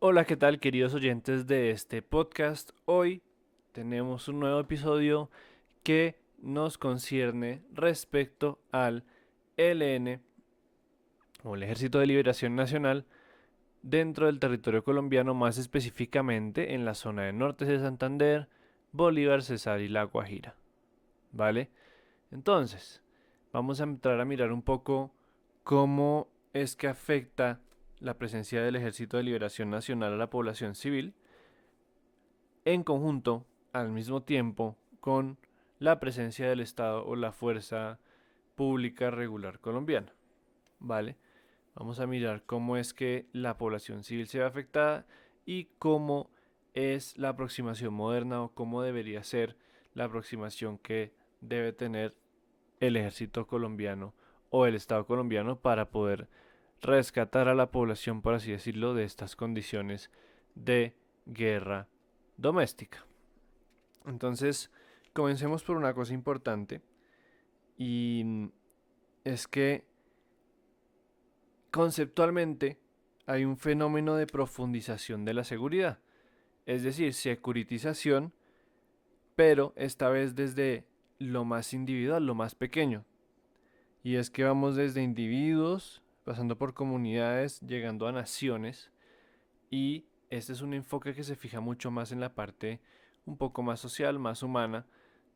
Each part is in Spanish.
Hola, ¿qué tal queridos oyentes de este podcast? Hoy tenemos un nuevo episodio que nos concierne respecto al ELN o el Ejército de Liberación Nacional dentro del territorio colombiano, más específicamente en la zona de norte de Santander, Bolívar, Cesar y La Guajira. ¿Vale? Entonces, vamos a entrar a mirar un poco cómo es que afecta la presencia del Ejército de Liberación Nacional a la población civil en conjunto, al mismo tiempo, con la presencia del Estado o la fuerza pública regular colombiana. ¿Vale? Vamos a mirar cómo es que la población civil se ve afectada y cómo es la aproximación moderna o cómo debería ser la aproximación que debe tener el ejército colombiano o el Estado colombiano para poder rescatar a la población, por así decirlo, de estas condiciones de guerra doméstica. Entonces, comencemos por una cosa importante y es que conceptualmente hay un fenómeno de profundización de la seguridad, es decir, securitización, pero esta vez desde lo más individual, lo más pequeño. Y es que vamos desde individuos, pasando por comunidades, llegando a naciones, y este es un enfoque que se fija mucho más en la parte un poco más social, más humana,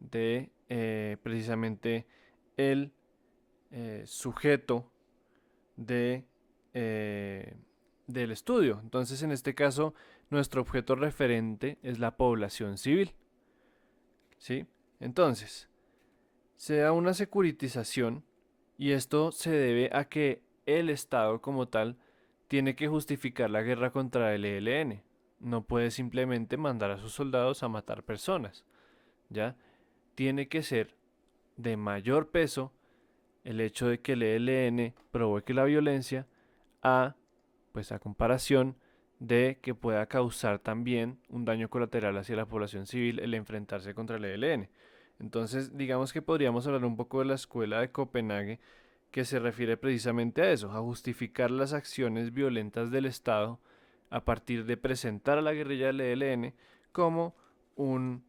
de precisamente el sujeto de, eh, del estudio. Entonces, en este caso, nuestro objeto referente es la población civil. ¿Sí? Entonces, se da una securitización y esto se debe a que el Estado como tal tiene que justificar la guerra contra el ELN. No puede simplemente mandar a sus soldados a matar personas, ¿ya? Tiene que ser de mayor peso el hecho de que el ELN provoque la violencia a, pues a comparación de que pueda causar también un daño colateral hacia la población civil el enfrentarse contra el ELN. Entonces, digamos que podríamos hablar un poco de la escuela de Copenhague, que se refiere precisamente a eso, a justificar las acciones violentas del Estado a partir de presentar a la guerrilla del ELN como un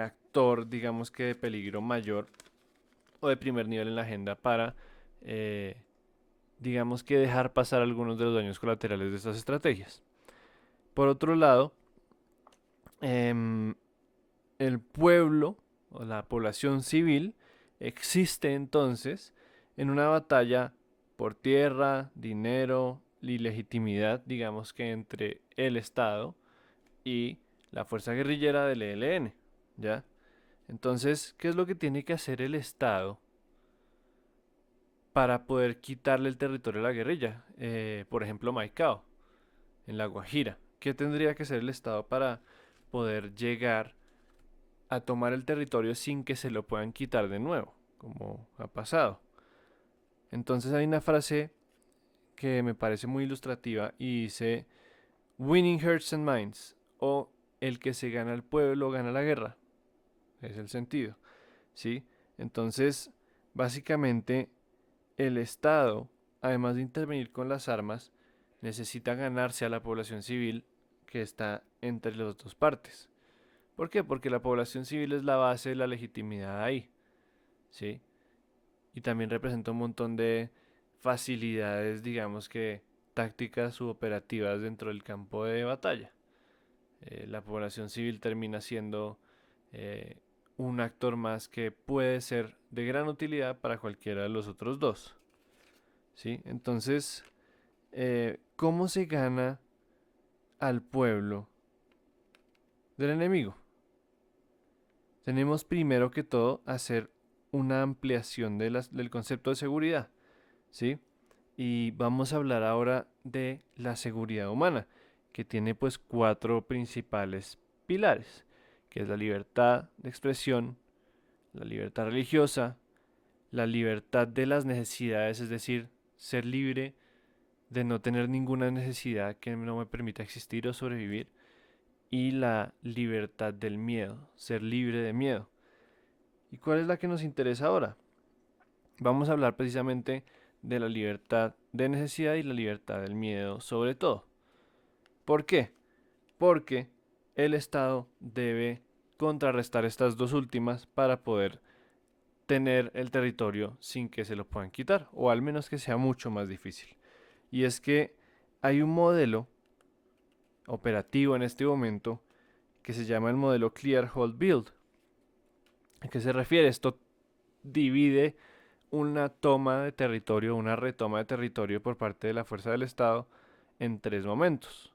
actor, digamos que de peligro mayor o de primer nivel en la agenda para, eh, digamos que dejar pasar algunos de los daños colaterales de estas estrategias. Por otro lado, eh, el pueblo o la población civil existe entonces en una batalla por tierra, dinero y legitimidad, digamos que entre el Estado y la fuerza guerrillera del ELN, ¿ya? Entonces, ¿qué es lo que tiene que hacer el Estado para poder quitarle el territorio a la guerrilla? Por ejemplo, Maicao, en La Guajira. ¿Qué tendría que hacer el Estado para poder llegar a tomar el territorio sin que se lo puedan quitar de nuevo, como ha pasado? Entonces hay una frase que me parece muy ilustrativa y dice, Winning Hearts and Minds, o el que se gana el pueblo gana la guerra. Es el sentido, ¿sí? Entonces, básicamente, el Estado, además de intervenir con las armas, necesita ganarse a la población civil que está entre las dos partes. ¿Por qué? Porque la población civil es la base de la legitimidad ahí, ¿sí? Y también representa un montón de facilidades, digamos que tácticas u operativas dentro del campo de batalla. La población civil termina siendo eh, un actor más que puede ser de gran utilidad para cualquiera de los otros dos, ¿sí? Entonces, ¿cómo se gana al pueblo del enemigo? Tenemos primero que todo hacer una ampliación del concepto de seguridad, ¿sí? Y vamos a hablar ahora de la seguridad humana, que tiene pues cuatro principales pilares, que es la libertad de expresión, la libertad religiosa, la libertad de las necesidades, es decir, ser libre de no tener ninguna necesidad que no me permita existir o sobrevivir, y la libertad del miedo, ser libre de miedo. ¿Y cuál es la que nos interesa ahora? Vamos a hablar precisamente de la libertad de necesidad y la libertad del miedo sobre todo. ¿Por qué? Porque el Estado debe contrarrestar estas dos últimas para poder tener el territorio sin que se lo puedan quitar, o al menos que sea mucho más difícil. Y es que hay un modelo operativo en este momento que se llama el modelo Clear Hold Build. ¿A qué se refiere? Esto divide una toma de territorio, una retoma de territorio por parte de la fuerza del Estado en tres momentos.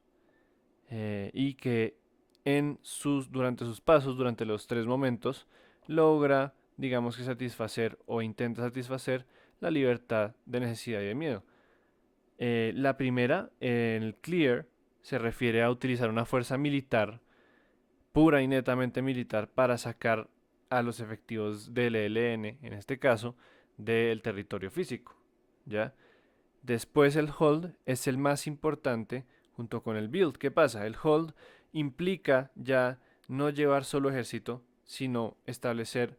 Y que durante sus pasos, durante los tres momentos, logra, digamos que satisfacer o intenta satisfacer la libertad de necesidad y de miedo. La primera, el clear, se refiere a utilizar una fuerza militar, pura y netamente militar, para sacar a los efectivos del ELN, en este caso, del territorio físico. ¿Ya? Después el hold es el más importante junto con el build. ¿Qué pasa? El hold implica ya no llevar solo ejército, sino establecer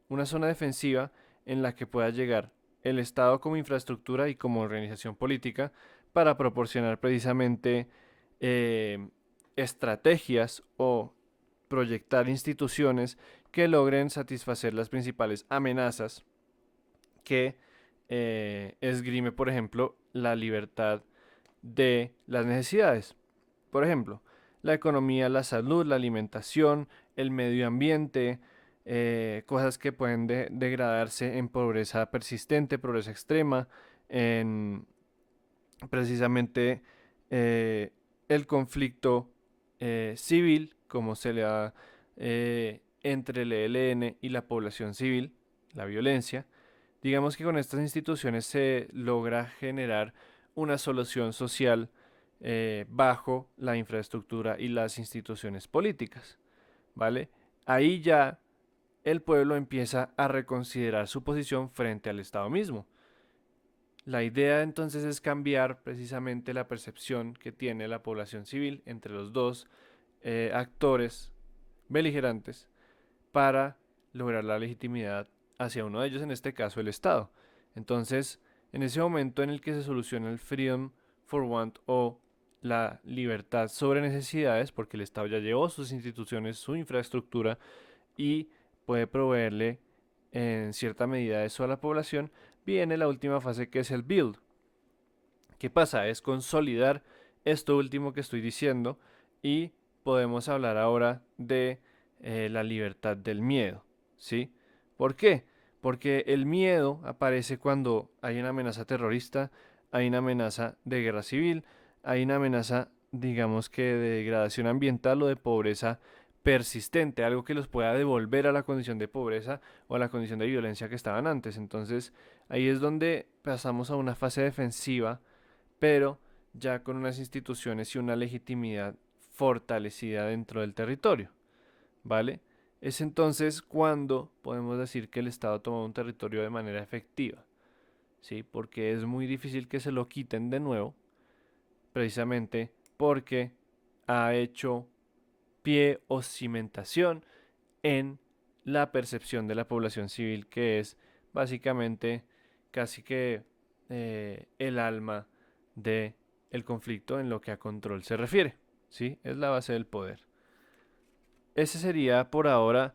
una zona defensiva en la que pueda llegar el Estado como infraestructura y como organización política para proporcionar precisamente eh, estrategias o proyectar instituciones que logren satisfacer las principales amenazas que esgrime, por ejemplo, la libertad de las necesidades. Por ejemplo, la economía, la salud, la alimentación, el medio ambiente, cosas que pueden degradarse en pobreza persistente, pobreza extrema, en precisamente el conflicto civil, como se le da entre el ELN y la población civil, la violencia. Digamos que con estas instituciones se logra generar una solución social bajo la infraestructura y las instituciones políticas, ¿vale? Ahí ya el pueblo empieza a reconsiderar su posición frente al Estado mismo. La idea entonces es cambiar precisamente la percepción que tiene la población civil entre los dos actores beligerantes para lograr la legitimidad hacia uno de ellos, en este caso el Estado. Entonces, en ese momento en el que se soluciona el freedom for want o la libertad sobre necesidades, porque el Estado ya llevó sus instituciones, su infraestructura y puede proveerle en cierta medida eso a la población, viene la última fase que es el build. ¿Qué pasa? Es consolidar esto último que estoy diciendo y podemos hablar ahora de la libertad del miedo, ¿sí? ¿Por qué? Porque el miedo aparece cuando hay una amenaza terrorista, hay una amenaza de guerra civil, hay una amenaza, digamos que de degradación ambiental o de pobreza persistente, algo que los pueda devolver a la condición de pobreza o a la condición de violencia que estaban antes. Entonces, ahí es donde pasamos a una fase defensiva, pero ya con unas instituciones y una legitimidad fortalecida dentro del territorio, ¿vale? Es entonces cuando podemos decir que el Estado toma un territorio de manera efectiva, ¿sí? Porque es muy difícil que se lo quiten de nuevo, precisamente porque ha hecho pie o cimentación en la percepción de la población civil, que es básicamente casi que el alma de el conflicto en lo que a control se refiere, ¿sí? Es la base del poder. Ese sería por ahora,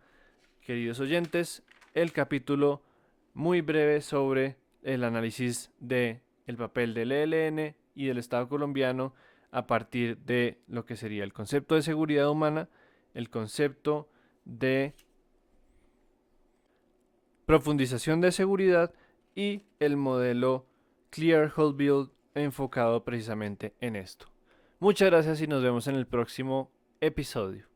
queridos oyentes, el capítulo muy breve sobre el análisis de el papel del ELN y del Estado colombiano a partir de lo que sería el concepto de seguridad humana, el concepto de profundización de seguridad y el modelo Clear Whole Build enfocado precisamente en esto. Muchas gracias y nos vemos en el próximo episodio.